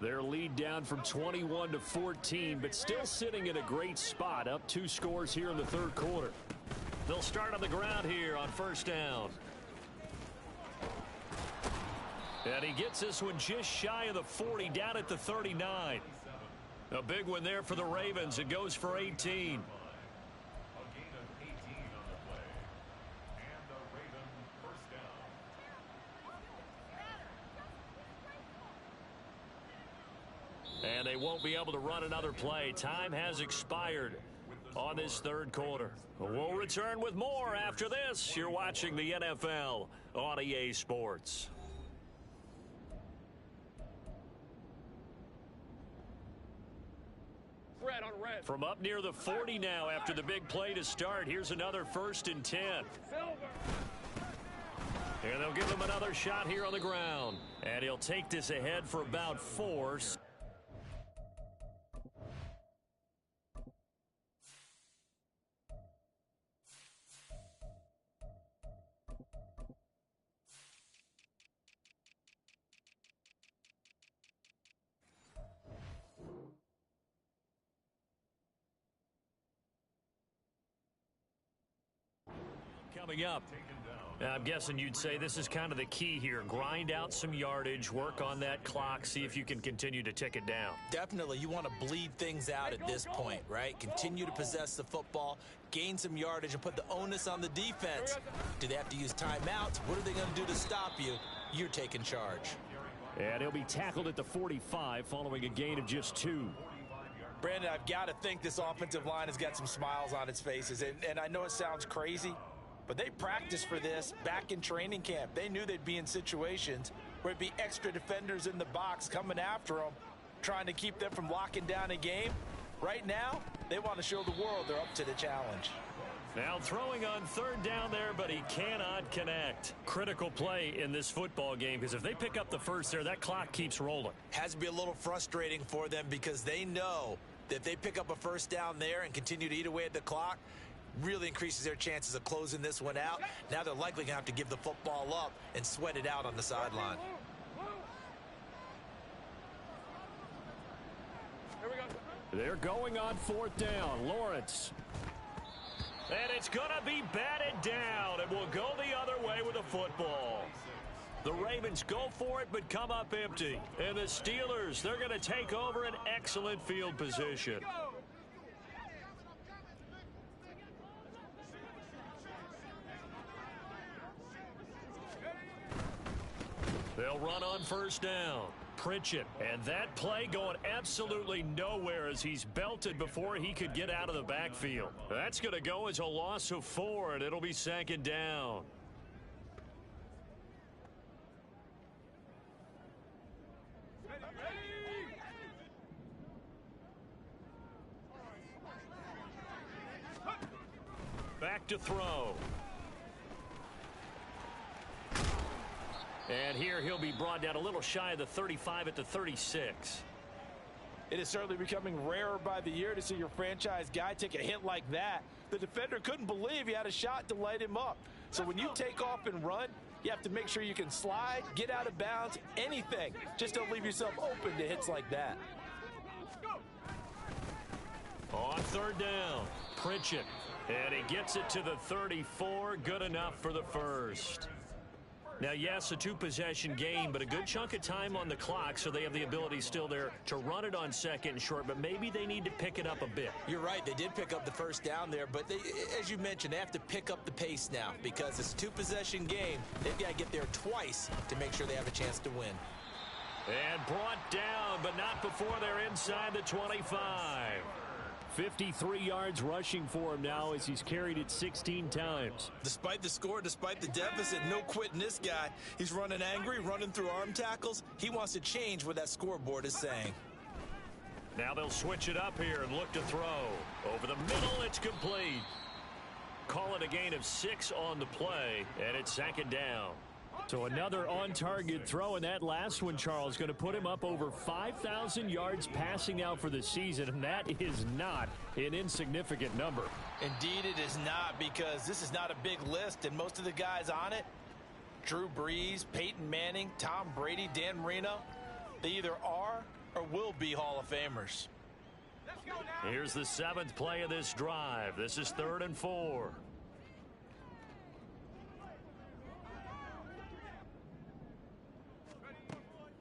Their lead down from 21 to 14, but still sitting in a great spot, up 2 scores here in the 3rd quarter. They'll start on the ground here on 1st down. And he gets this one just shy of the 40, down at the 39. A big one there for the Ravens. It goes for 18. A gain of 18 on the play. And the Raven first down. And they won't be able to run another play. Time has expired on this 3rd quarter. We'll return with more after this. You're watching the NFL on EA Sports. Red on red. From up near the 40 now after the big play to start. Here's another 1st and 10. And they'll give him another shot here on the ground. And he'll take this ahead for about 4. Coming up, I'm guessing you'd say this is kind of the key here. Grind out some yardage, work on that clock, see if you can continue to tick it down. Definitely, you want to bleed things out at this point, right? Continue to possess the football, gain some yardage, and put the onus on the defense. Do they have to use timeouts? What are they going to do to stop you? You're taking charge. And he'll be tackled at the 45 following a gain of just 2. Brandon, I've got to think this offensive line has got some smiles on its faces. And I know it sounds crazy, but they practiced for this back in training camp. They knew they'd be in situations where it'd be extra defenders in the box coming after them, trying to keep them from locking down a game. Right now, they want to show the world they're up to the challenge. Now throwing on third down there, but he cannot connect. Critical play in this football game, because if they pick up the first there, that clock keeps rolling. Has to be a little frustrating for them because they know that if they pick up a first down there and continue to eat away at the clock, really increases their chances of closing this one out. Now they're likely going to have to give the football up and sweat it out on the sideline. Here we go. They're going on fourth down. Lawrence. And it's going to be batted down. It will go the other way with the football. The Ravens go for it, but come up empty. And the Steelers, they're going to take over an excellent field position. They'll run on first down. Pritchett, and that play going absolutely nowhere as he's belted before he could get out of the backfield. That's going to go as a loss of 4, and it'll be second down. Back to throw. And here he'll be brought down a little shy of the 35 at the 36. It is certainly becoming rarer by the year to see your franchise guy take a hit like that. The defender couldn't believe he had a shot to light him up. So when you take off and run, you have to make sure you can slide, get out of bounds, anything. Just don't leave yourself open to hits like that. On third down, Pritchett. And he gets it to the 34. Good enough for the first. Now, yes, a two-possession game, but a good chunk of time on the clock, so they have the ability still there to run it on second and short, but maybe they need to pick it up a bit. You're right. They did pick up the first down there, but they, as you mentioned, they have to pick up the pace now because it's a two-possession game. They've got to get there twice to make sure they have a chance to win. And brought down, but not before they're inside the 25. 53 yards rushing for him now as he's carried it 16 times. Despite the score, despite the deficit, no quitting this guy. He's running angry, running through arm tackles. He wants to change what that scoreboard is saying. Now they'll switch it up here and look to throw. Over the middle, it's complete. Call it a gain of 6 on the play, and it's second down. So another on-target throw, and that last one, Charles, going to put him up over 5,000 yards passing out for the season, and that is not an insignificant number. Indeed it is not, because this is not a big list, and most of the guys on it, Drew Brees, Peyton Manning, Tom Brady, Dan Marino, they either are or will be Hall of Famers. Here's the 7th play of this drive. This is 3rd and 4.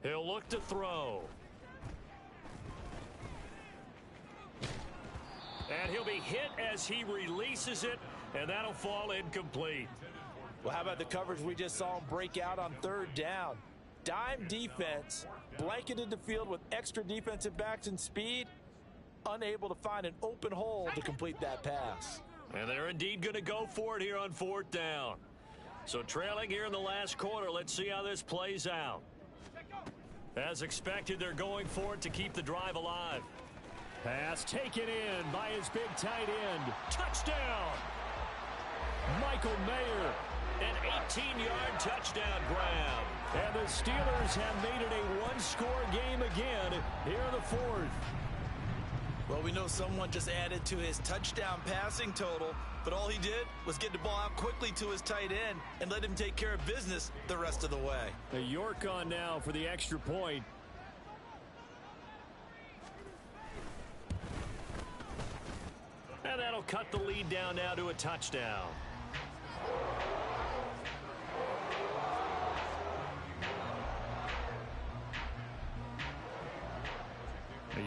He'll look to throw. And he'll be hit as he releases it, and that'll fall incomplete. Well, how about the coverage we just saw him break out on third down? Dime defense, blanketed the field with extra defensive backs and speed, unable to find an open hole to complete that pass. And they're indeed going to go for it here on 4th down. So trailing here in the last quarter, let's see how this plays out. As expected, they're going for it to keep the drive alive. Pass taken in by his big tight end. Touchdown! Michael Mayer, an 18-yard touchdown grab. And the Steelers have made it a one-score game again here in the 4th. Well, we know someone just added to his touchdown passing total, but all he did was get the ball out quickly to his tight end and let him take care of business the rest of the way. A York on now for the extra point. And that'll cut the lead down now to a touchdown.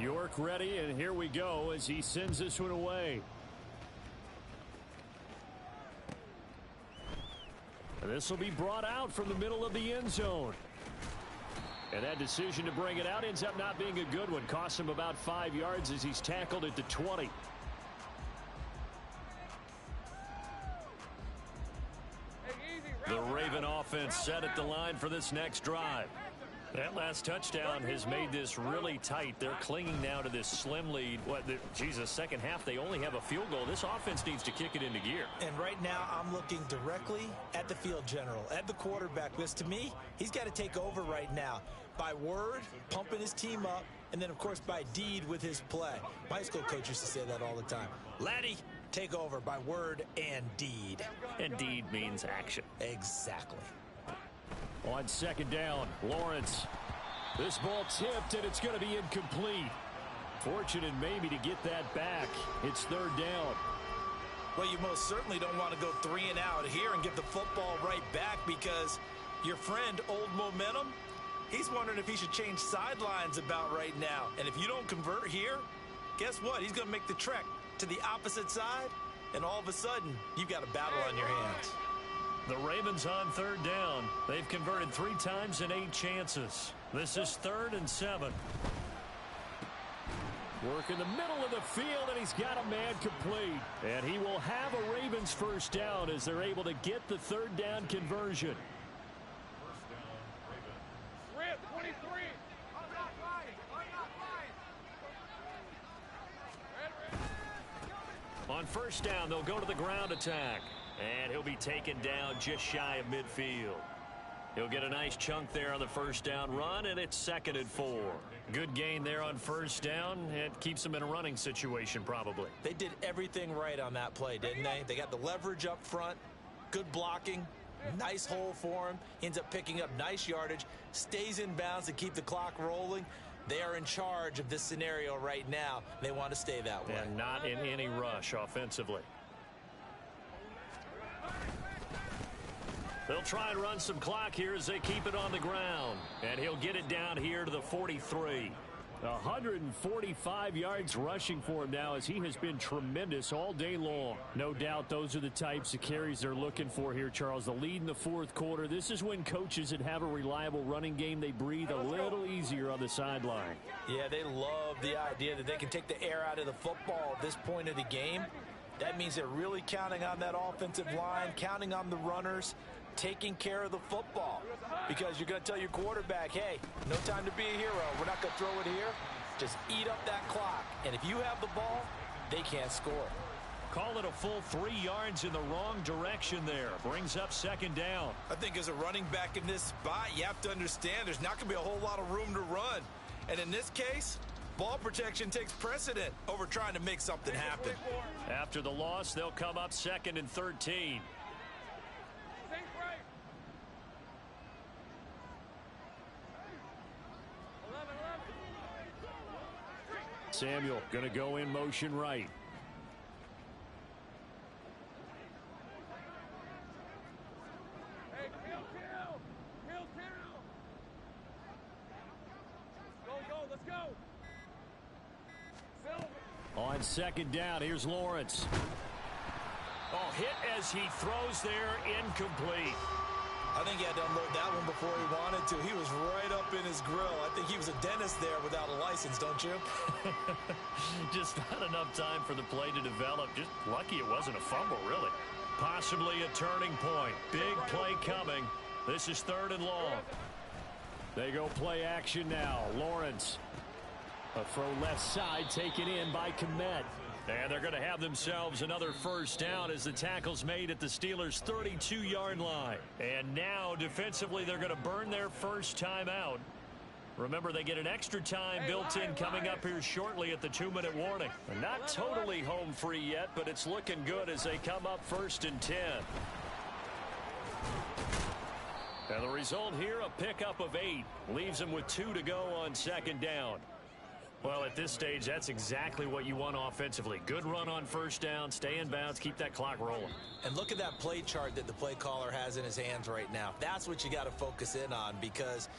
York ready, and here we go as he sends this one away. This will be brought out from the middle of the end zone. And that decision to bring it out ends up not being a good one. Costs him about 5 yards as he's tackled at the 20. The Raven offense set at the line for this next drive. That last touchdown has made this really tight. They're clinging now to this slim lead. Second half, they only have a field goal. This offense needs to kick it into gear. And right now, I'm looking directly at the field general, at the quarterback, because to me, he's got to take over right now. By word, pumping his team up, and then, of course, by deed with his play. My high school coach used to say that all the time. Laddie, take over by word and deed. And deed means action. Exactly. On second down, Lawrence. This ball tipped, and it's going to be incomplete. Fortunate maybe to get that back. It's third down. Well, you most certainly don't want to go 3 and out here and give the football right back because your friend, Old Momentum, he's wondering if he should change sidelines about right now. And if you don't convert here, guess what? He's going to make the trek to the opposite side, and all of a sudden, you've got a battle on your hands. The Ravens on third down. They've converted 3 times in 8 chances. This is 3rd and 7. Work in the middle of the field, and he's got a man complete. And he will have a Ravens first down as they're able to get the third down conversion. Rip, 23. On first down, they'll go to the ground attack. And he'll be taken down just shy of midfield. He'll get a nice chunk there on the first down run, and it's 2nd and 4. Good gain there on first down. It keeps them in a running situation probably. They did everything right on that play, didn't they? They got the leverage up front, good blocking, nice hole for him. He ends up picking up nice yardage, stays in bounds to keep the clock rolling. They are in charge of this scenario right now. They want to stay that way. And not in any rush offensively. They'll try and run some clock here as they keep it on the ground. And he'll get it down here to the 43. 145 yards rushing for him now as he has been tremendous all day long. No doubt those are the types of carries they're looking for here, Charles. The lead in the 4th quarter. This is when coaches that have a reliable running game, they breathe a little easier on the sideline. Yeah, they love the idea that they can take the air out of the football at this point of the game. That means they're really counting on that offensive line, counting on the runners, taking care of the football, because you're going to tell your quarterback, hey, no time to be a hero. We're not going to throw it here. Just eat up that clock. And if you have the ball, they can't score. Call it a full 3 yards in the wrong direction there. Brings up 2nd down. I think as a running back in this spot, you have to understand there's not going to be a whole lot of room to run. And in this case, ball protection takes precedent over trying to make something happen. After the loss, they'll come up 2nd and 13. Samuel going to go in motion right. Hey, kill. Go, let's go. Silver. On 2nd down, here's Lawrence. Oh, hit as he throws there, incomplete. I think he had to unload that one before he wanted to. He was right up in his grill. I think he was a dentist there without a license, don't you? Just not enough time for the play to develop. Just lucky it wasn't a fumble, really. Possibly a turning point. Big play coming. This is 3rd and long. They go play action now. Lawrence. A throw left side taken in by Kmet. And they're going to have themselves another first down as the tackle's made at the Steelers' 32-yard line. And now, defensively, they're going to burn their first time out. Remember, they get an extra time built in coming up here shortly at the 2-minute warning. And not totally home free yet, but it's looking good as they come up 1st and 10. And the result here, a pickup of 8. Leaves them with 2 to go on 2nd down. Well, at this stage, that's exactly what you want offensively. Good run on first down, stay in bounds, keep that clock rolling. And look at that play chart that the play caller has in his hands right now. That's what you got to focus in on, because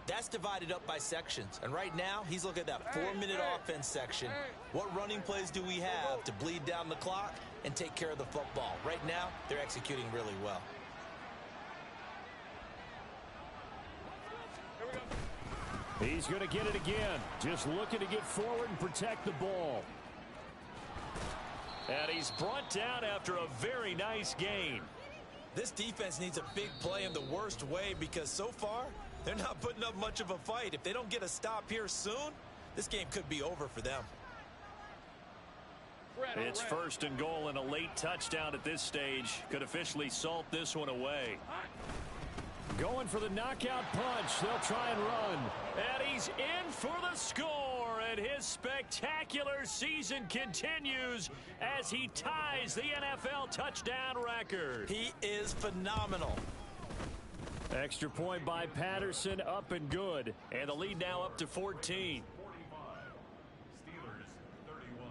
that's divided up by sections. And right now, he's looking at that 4-minute offense section. What running plays do we have to bleed down the clock and take care of the football? Right now, they're executing really well. He's going to get it again. Just looking to get forward and protect the ball. And he's brought down after a very nice gain. This defense needs a big play in the worst way, because so far, They're not putting up much of a fight. If they don't get a stop here soon, this game could be over for them. It's first and goal, and a late touchdown at this stage could officially salt this one away. Going for the knockout punch. They'll try and run. And he's in for the score. And his spectacular season continues as he ties the NFL touchdown record. He is phenomenal. Extra point by Patterson, up and good. And the lead now up to 14. 45. Steelers 31.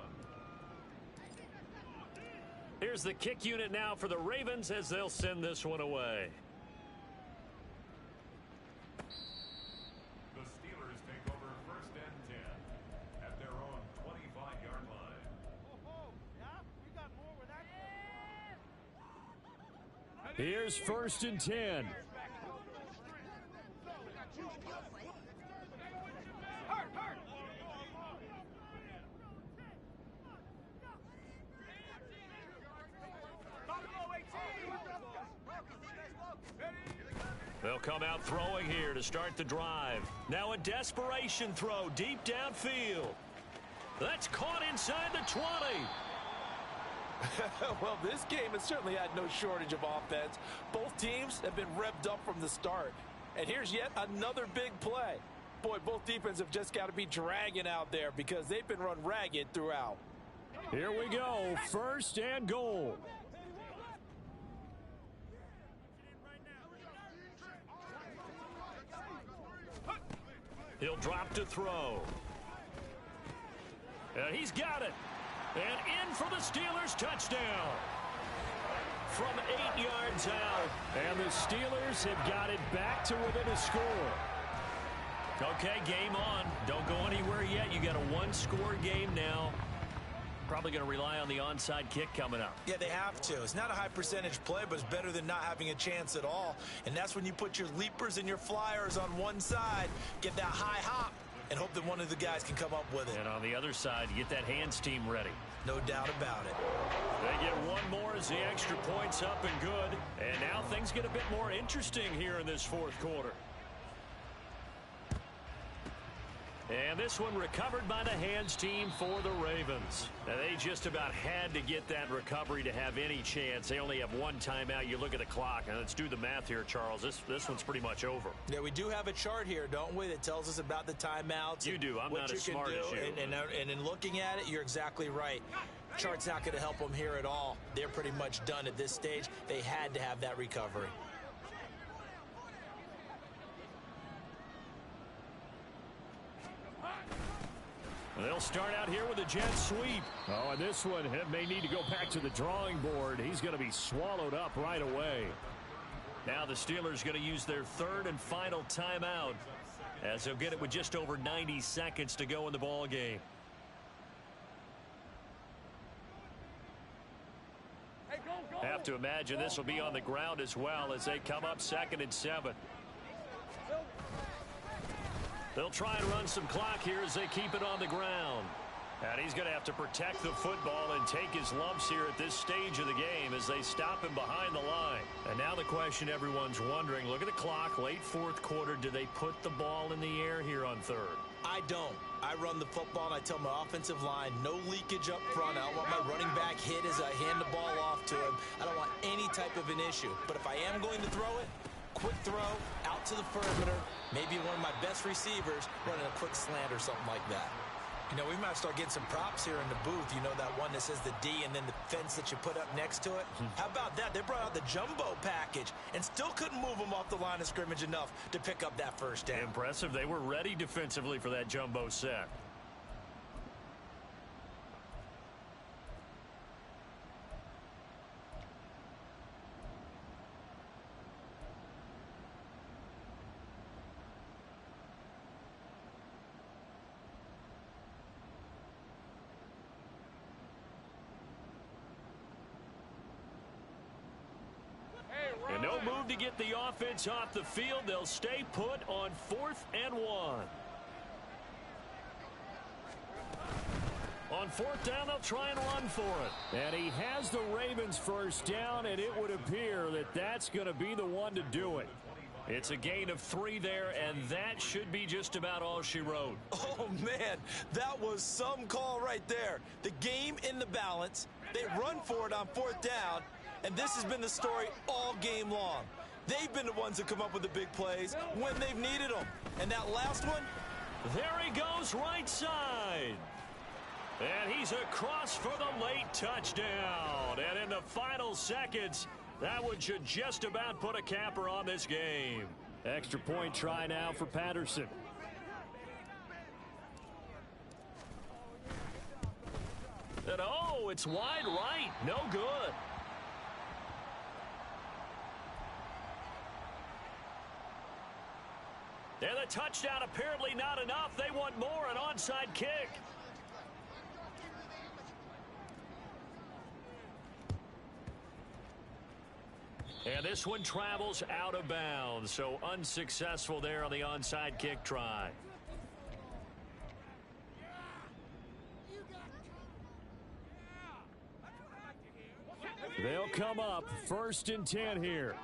Here's the kick unit now for the Ravens as they'll send this one away. The Steelers take over first and 10 at their own 25-yard line. Here's first and 10. They'll come out throwing here to start the drive. Now a desperation throw deep downfield. That's caught inside the 20. Well, this game has certainly had no shortage of offense. Both teams have been revved up from the start. And here's yet another big play. Boy, both defenses have just got to be dragging out there because they've been run ragged throughout. Here we go, first and goal. He'll drop to throw. And he's got it. And in for the Steelers touchdown. From 8 yards out. And the Steelers have got it back to within a score. Okay, game on. Don't go anywhere yet. You got a one-score game now. Probably going to rely on the onside kick coming up. Yeah, they have to. It's not a high percentage play, but it's better than not having a chance at all. And that's when you put your leapers and your flyers on one side, get that high hop, and hope that one of the guys can come up with it. And on the other side, you get that hands team ready. No doubt about it. They get one more as the extra point's up and good. And now things get a bit more interesting here in this fourth quarter. And this one recovered by the hands team for the Ravens. Now, they just about had to get that recovery to have any chance. They only have one timeout. You look at the clock, and let's do the math here, Charles. This one's pretty much over. Yeah, we do have a chart here, don't we, that tells us about the timeouts. You do. I'm not as smart as you. And in looking at it, you're exactly right. Chart's not going to help them here at all. They're pretty much done at this stage. They had to have that recovery. They'll start out here with a jet sweep. Oh, and this one may need to go back to the drawing board. He's going to be swallowed up right away. Now the Steelers going to use their third and final timeout as they'll get it with just over 90 seconds to go in the ball game. Have to imagine this will be on the ground as well as they come up 2nd and 7. They'll try and run some clock here as they keep it on the ground. And he's going to have to protect the football and take his lumps here at this stage of the game as they stop him behind the line. And now the question everyone's wondering, look at the clock, late fourth quarter, do they put the ball in the air here on third? I don't. I run the football and I tell my offensive line, no leakage up front. I don't want my running back hit as I hand the ball off to him. I don't want any type of an issue. But if I am going to throw it, quick throw, out to the perimeter, maybe one of my best receivers running a quick slant or something like that. You know, we might start getting some props here in the booth. You know, that one that says the D and then the fence that you put up next to it? How about that? They brought out the jumbo package and still couldn't move them off the line of scrimmage enough to pick up that first down. Impressive. They were ready defensively for that jumbo set. And no move to get the offense off the field. They'll stay put on 4th and 1. On 4th down, they'll try and run for it. And he has the Ravens first down, and it would appear that that's going to be the one to do it. It's a gain of 3 there, and that should be just about all she wrote. Oh, man, that was some call right there. The game in the balance. They run for it on 4th down, and this has been the story all game long. They've been the ones that come up with the big plays when they've needed them. And that last one, there he goes right side. And he's across for the late touchdown. And in the final seconds, that one should just about put a capper on this game. Extra point try now for Patterson. And oh, it's wide right. No good. And the touchdown apparently not enough. They want more, an onside kick. And this one travels out of bounds, so unsuccessful there on the onside kick try. They'll come up 1st and 10 here.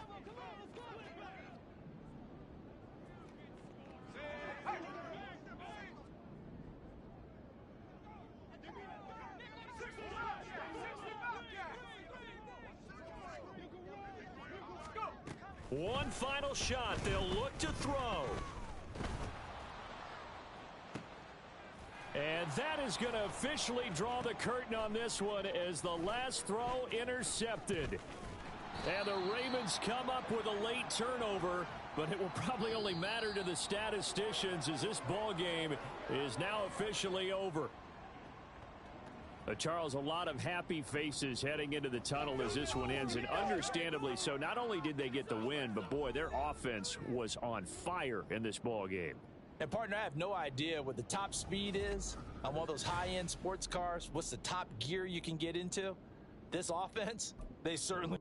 One final shot. They'll look to throw. And that is going to officially draw the curtain on this one as the last throw intercepted. And the Ravens come up with a late turnover, but it will probably only matter to the statisticians as this ball game is now officially over. Charles, a lot of happy faces heading into the tunnel as this one ends, and understandably so. Not only did they get the win, but boy, their offense was on fire in this ball game. And partner, I have no idea what the top speed is on one of those high-end sports cars. What's the top gear you can get into? This offense, they certainly